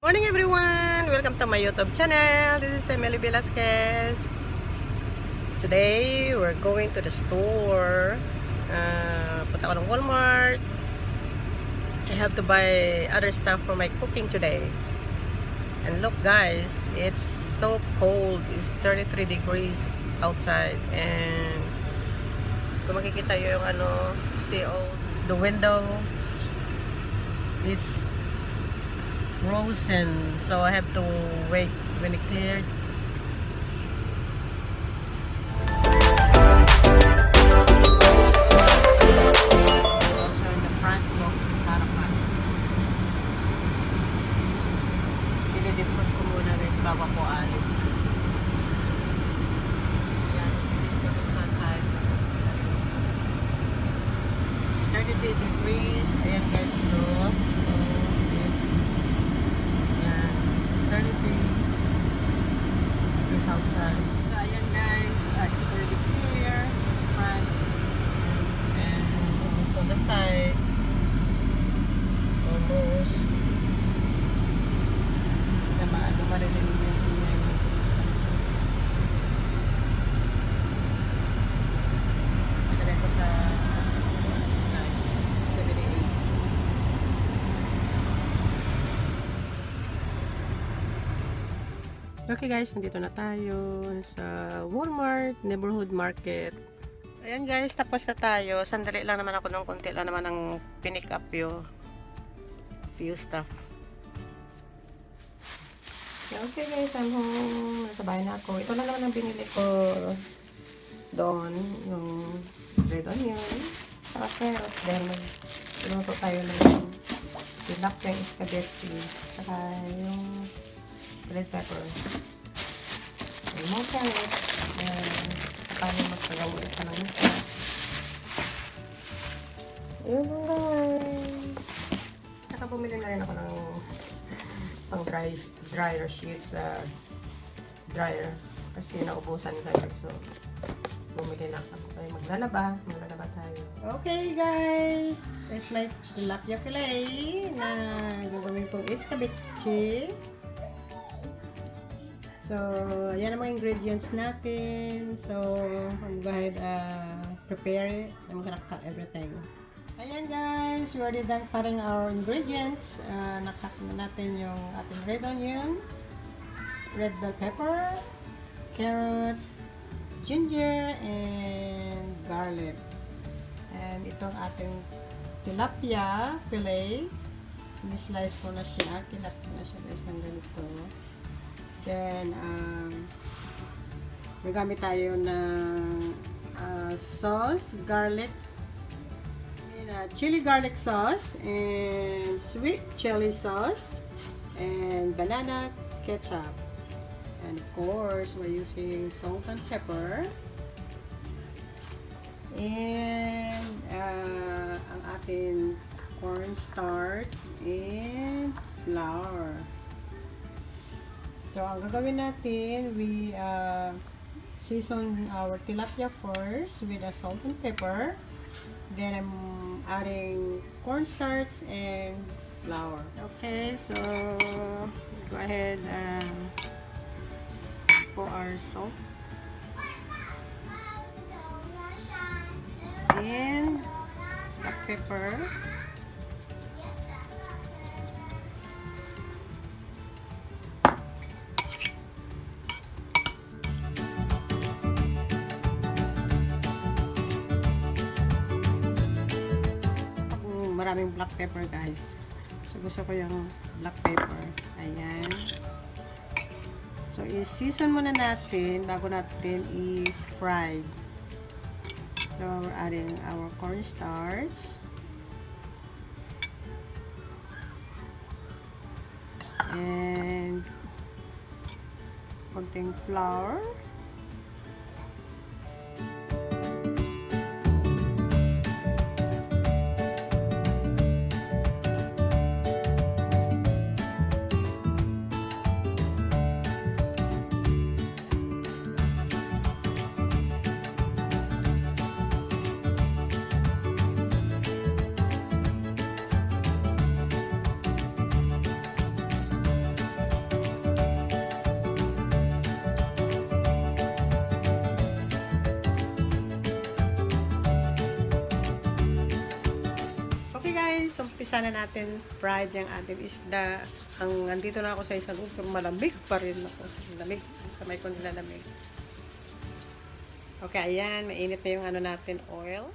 Morning everyone! Welcome to my YouTube channel. This is Emily Velasquez. Today, we're going to the store. Punta ako ng Walmart. I have to buy other stuff for my cooking today. And look guys, it's so cold. It's 33 degrees outside. And kung makikita yung see all the windows, it's frozen, so I have to wait when it cleared. Also in the front look sa harapan. Dinidefrost ko muna guys bago ko alis. Yan, dito sa side. It's 33 degrees. Ayan guys, look. Is outside. So ayan guys, it's already clear front and also the side almost na marinig yung ingay magkakaya ko sa 78. Okay guys, nandito na tayo sa Walmart Neighborhood Market. Ayan guys, tapos na tayo. Sandali lang naman ako ng konti lang naman ang pinick up yung few stuff. Okay guys, I'm home. Nasa bahay na ako. Ito na naman ang binili ko doon. Yung red onion. Saka carrots. Dahil magluto tayo ng tilapia escabeche. Saka yung red pepper. And more carrots. And paano magpagawa ito ng ito. Ayun lang guys. Saka bumili na rin ako ng pang dryer sheets sa dryer. Kasi naubusan tayo. So, bumili na ako. Tayo maglalaba tayo. Okay guys. There's my tilapia filet na gagawin pong escabeche. So, yan ang mga ingredients natin. So, I'm go ahead prepare it. I'm gonna cut everything. Ayan guys, we already done cutting our ingredients. Nakat na natin yung ating red onions, red bell pepper, carrots, ginger, and garlic. And itong ating tilapia fillet. Ni-slice ko na siya. Kinat ko na siya guys ng ganito. Then, magamit tayo ng sauce, garlic, and, chili garlic sauce, and sweet chili sauce, and banana ketchup. And of course, we're using salt and pepper. And ang ating cornstarch and flour. So, ang gagawin natin, we season our tilapia first with a salt and pepper. Then, I'm adding cornstarch and flour. Okay, so, go ahead and pour our salt. And black pepper. Maraming black pepper guys. So gusto ko yung black pepper. Ayan. So i-season muna natin bago natin i-fry. So we're adding our cornstarch. And konting flour. sana natin fried yung ating isda. Andito na ako sa isang room, pero malamig pa rin ako. Lamig. Kamay ko nilalamig. Okay, ayan. Mainit na yung ano natin, oil.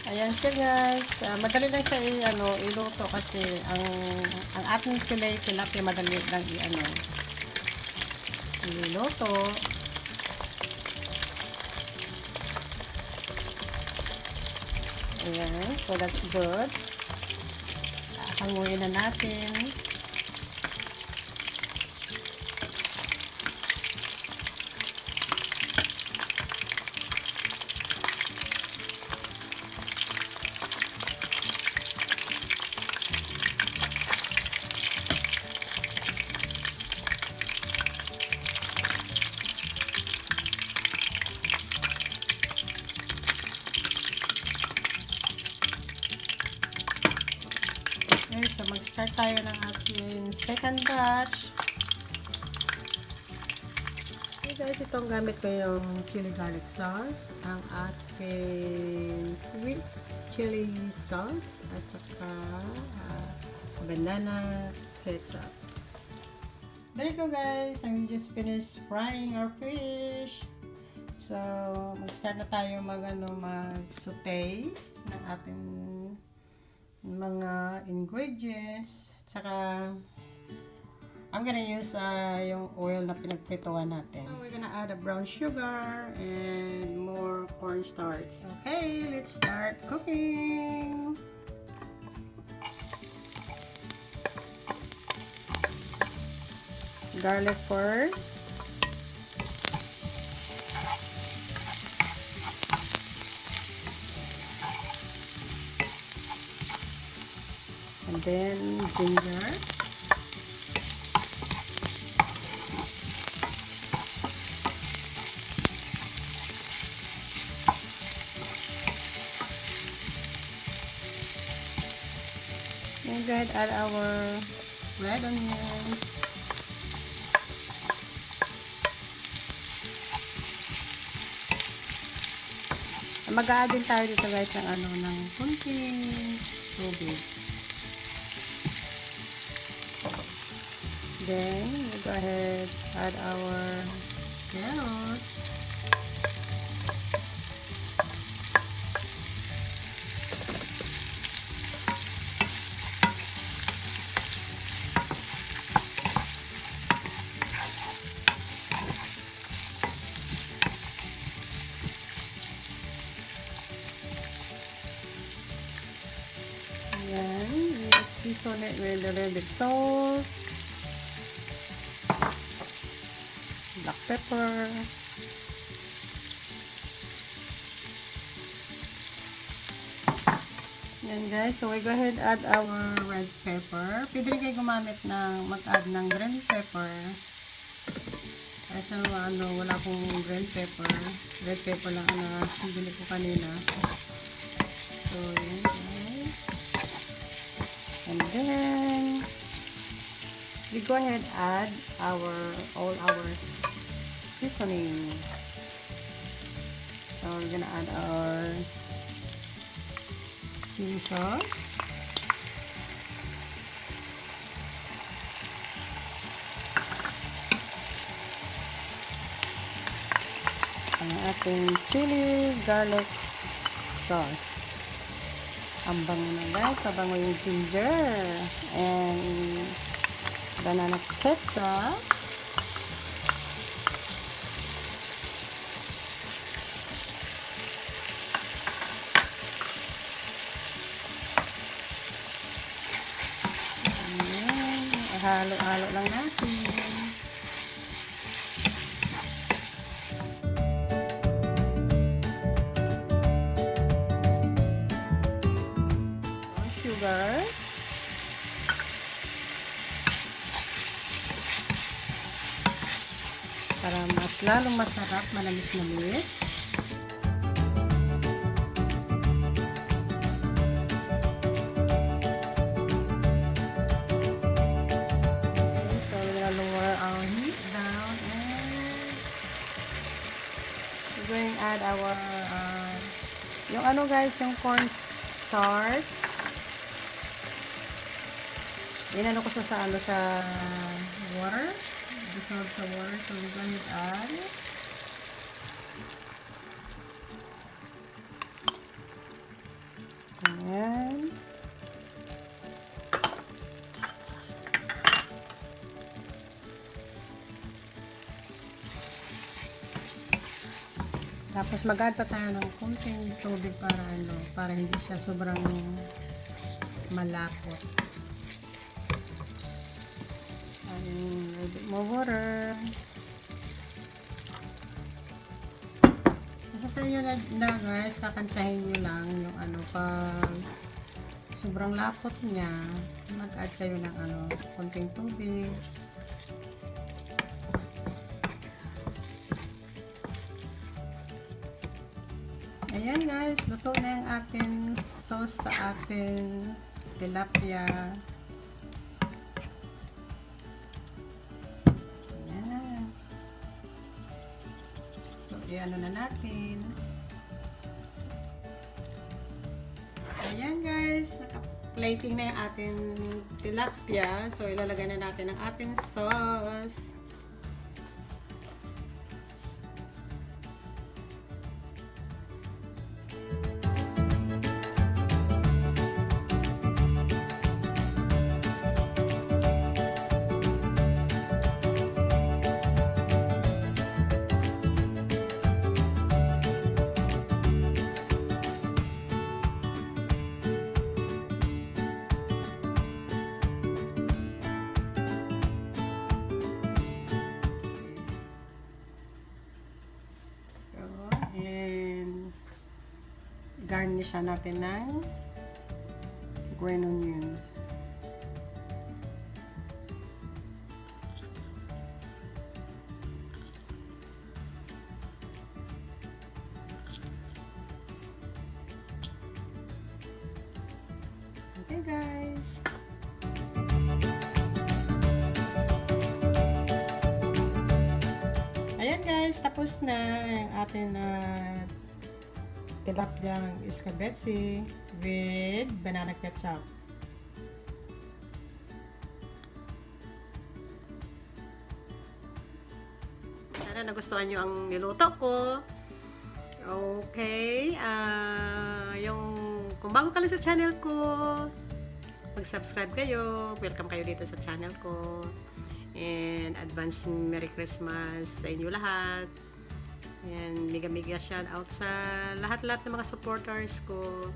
Ayan siya guys. Madali lang siya iluto kasi ang ating filet tilapia madali lang iluto. Ayan. So that's good. Hanguin na natin. Okay, so mag-start tayo ng ating second batch. Okay guys, itong gamit ko yung chili garlic sauce, ang ating sweet chili sauce, at saka banana ketchup. There you go guys, and we just finished frying our fish. So, mag-start na tayo mag-saute ng ating mga ingredients. Tsaka I'm gonna use yung oil na pinagprituan natin. So we're gonna add a brown sugar and more cornstarch. Okay, let's start cooking. Garlic first. And then ginger. And go ahead add our red onions. Mag-a-add din tayo dito guys ng kunting tubig. Then, we'll go ahead add our carrots. Then, we'll season it with a little bit salt. Black pepper, yan guys, so we go ahead add our red pepper. Pwede rin kayo gumamit mag-add ng green pepper. Kasi wala akong green pepper, red pepper lang bili ko kanina. So yan guys, and then we go ahead add all our seasoning. So we're gonna add our chili sauce, ang ating chili garlic sauce. Ang bango na guys, mabango yung ginger and banana ketchup. Halo-halo lang natin. Sugar. para mas lalong masarap, manamis-namis. Okay, so we're gonna lower our heat down and we're going to add our yung ano guys, yung cornstarch. Inano ko sa ano sa water. Dissolve sa water. So we're going to add ayan. Tapos mag-add pa tayo ng konting tubig para ano, para hindi siya sobrang malapot. And a little bit more water. Nasa sa inyo na guys, kakantsahin nyo lang yung ano, pag sobrang lapot niya, mag-add kayo ng ano, konting tubig. Ayan guys, luto na yung ating sauce sa ating tilapia. Ayan. So, i-ano na natin. Ayan guys, naka-plating na yung ating tilapia. So, ilalagay na natin ang ating sauce. And garnish natin ng green onions. Okay guys. Ayan guys, tapos na yung ating tilapia escabeche with banana ketchup. Sana nagustuhan nyo ang niluto ko. Okay, kung bago ka lang sa channel ko, mag-subscribe kayo. Welcome kayo dito sa channel ko. And advance Merry Christmas sa inyo lahat. And mega shout out sa lahat-lahat ng mga supporters ko.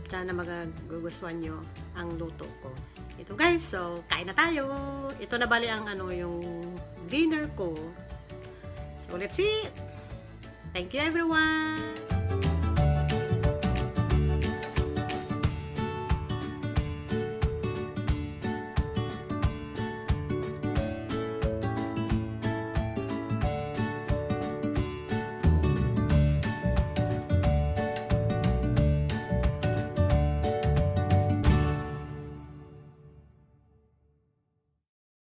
Sana magagustuhan nyo ang luto ko. Ito guys, so kain na tayo. Ito na bali ang yung dinner ko. So let's eat. Thank you everyone.